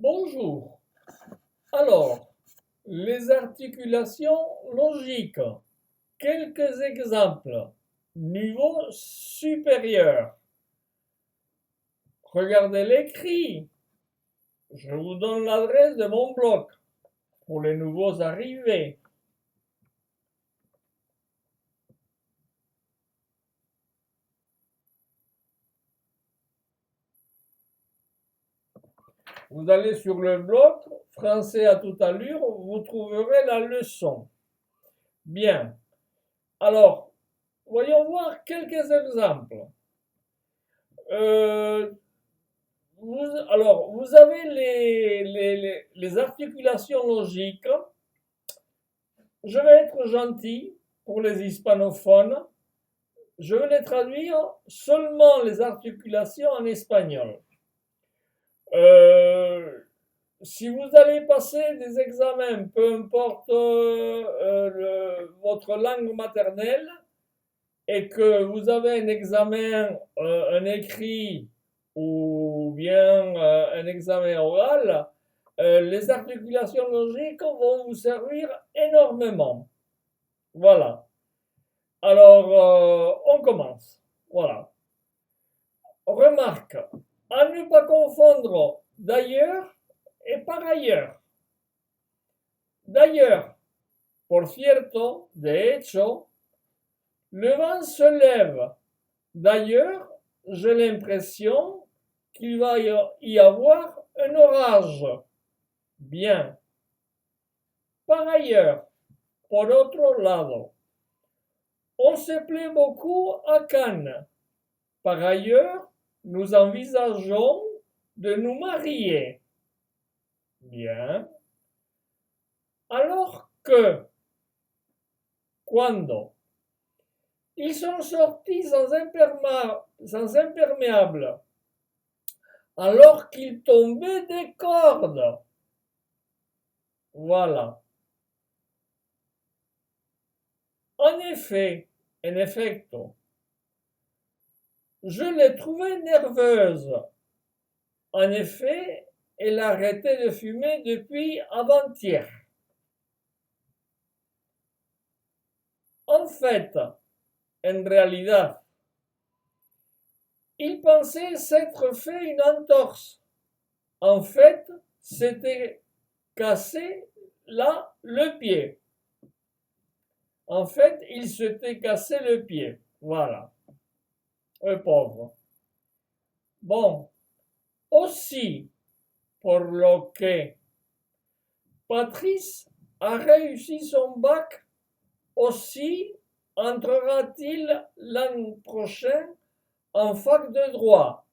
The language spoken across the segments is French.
Bonjour. Alors, les articulations logiques. Quelques exemples. Niveau supérieur. Regardez l'écrit. Je vous donne l'adresse de mon blog pour les nouveaux arrivés. Vous allez sur le blog Français à toute allure, vous trouverez la leçon. Bien. Alors, voyons voir quelques exemples. Vous avez les articulations logiques. Je vais être gentil pour les hispanophones. Je vais les traduire seulement les articulations en espagnol. Si vous allez passer des examens, peu importe votre langue maternelle, et que vous avez un examen, un écrit ou bien un examen oral, les articulations logiques vont vous servir énormément. Voilà. Alors, on commence. Voilà. Remarque, à ne pas confondre d'ailleurs et par ailleurs. D'ailleurs, por cierto, de hecho, le vent se lève. D'ailleurs, j'ai l'impression qu'il va y avoir un orage. Bien. Par ailleurs, por otro lado, on se plaît beaucoup à Cannes. Par ailleurs, nous envisageons de nous marier. Bien. Alors que, cuando, ils sont sortis sans imperméable, alors qu'ils tombaient des cordes. Voilà. En effet, en effecto, je l'ai trouvée nerveuse. En effet, elle a arrêté de fumer depuis avant-hier. En fait, en realidad, il pensait s'être fait une entorse. En fait, s'était cassé là le pied. En fait, il s'était cassé le pied. Voilà. Le pauvre. Bon. Aussi, por lo que Patrice a réussi son bac, aussi entrera-t-il l'an prochain en fac de droit.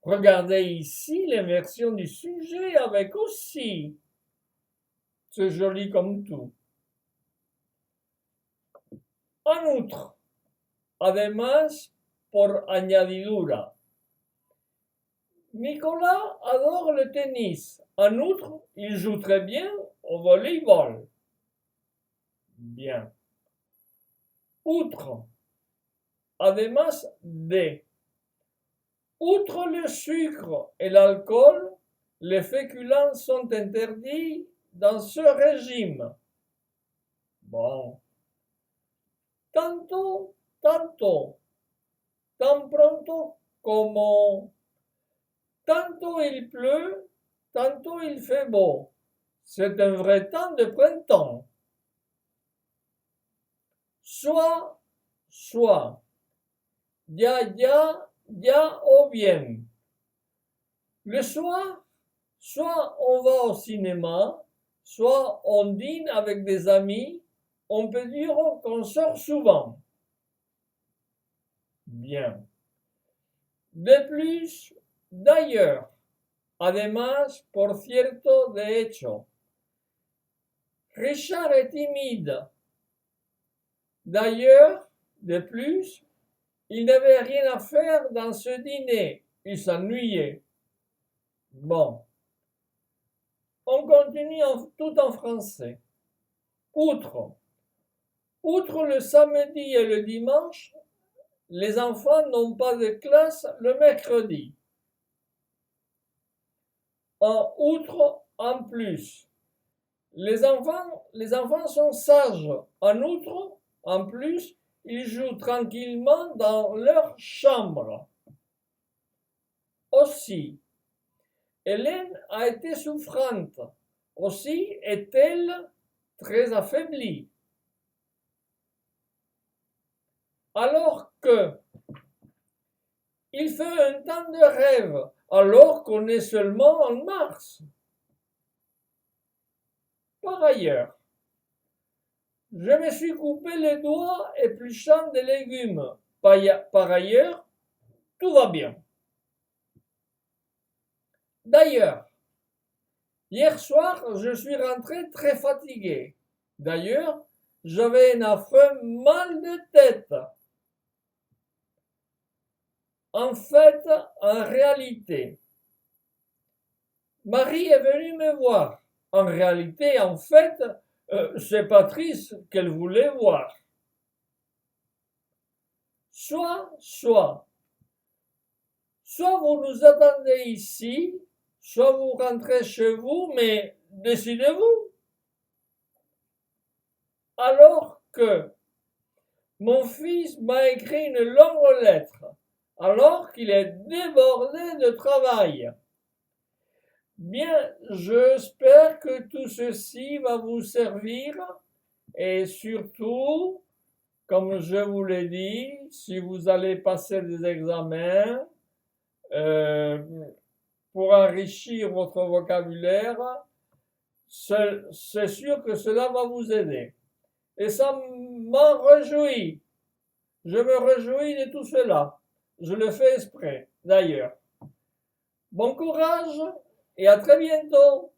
Regardez ici l'inversion du sujet avec aussi. C'est joli comme tout. En outre, además, por añadidura, Nicolas adore le tennis. En outre, il joue très bien au volleyball. Bien. Outre, además de. Outre le sucre et l'alcool, les féculents sont interdits dans ce régime. Bon. Tanto, tan pronto como. Tanto il pleut, tanto il fait beau. C'est un vrai temps de printemps. Soit, ya, o bien. Le soir, soit on va au cinéma, soit on dîne avec des amis. On peut dire qu'on sort souvent. Bien. De plus, d'ailleurs, además, por cierto, de hecho. Richard est timide. D'ailleurs, de plus, il n'avait rien à faire dans ce dîner. Il s'ennuyait. Bon. On continue tout en français. Outre le samedi et le dimanche, les enfants n'ont pas de classe le mercredi. en outre, en plus. Les enfants sont sages. En outre, en plus, ils jouent tranquillement dans leur chambre. Aussi, Hélène a été souffrante. Aussi est-elle très affaiblie. Alors que il fait un temps de rêve, alors qu'on est seulement en mars. Par ailleurs, je me suis coupé les doigts épluchant des légumes. Par ailleurs, tout va bien. D'ailleurs, hier soir, je suis rentré très fatigué. D'ailleurs, j'avais un affreux mal de tête. En fait, en réalité, Marie est venue me voir. En réalité, en fait, c'est Patrice qu'elle voulait voir. Soit vous nous attendez ici, soit vous rentrez chez vous, mais décidez-vous. Alors que mon fils m'a écrit une longue lettre, alors qu'il est débordé de travail. Bien, j'espère que tout ceci va vous servir et surtout, comme je vous l'ai dit, si vous allez passer des examens, pour enrichir votre vocabulaire, c'est sûr que cela va vous aider. Et ça m'en réjouit. Je me réjouis de tout cela. Je le fais exprès, d'ailleurs. Bon courage et à très bientôt.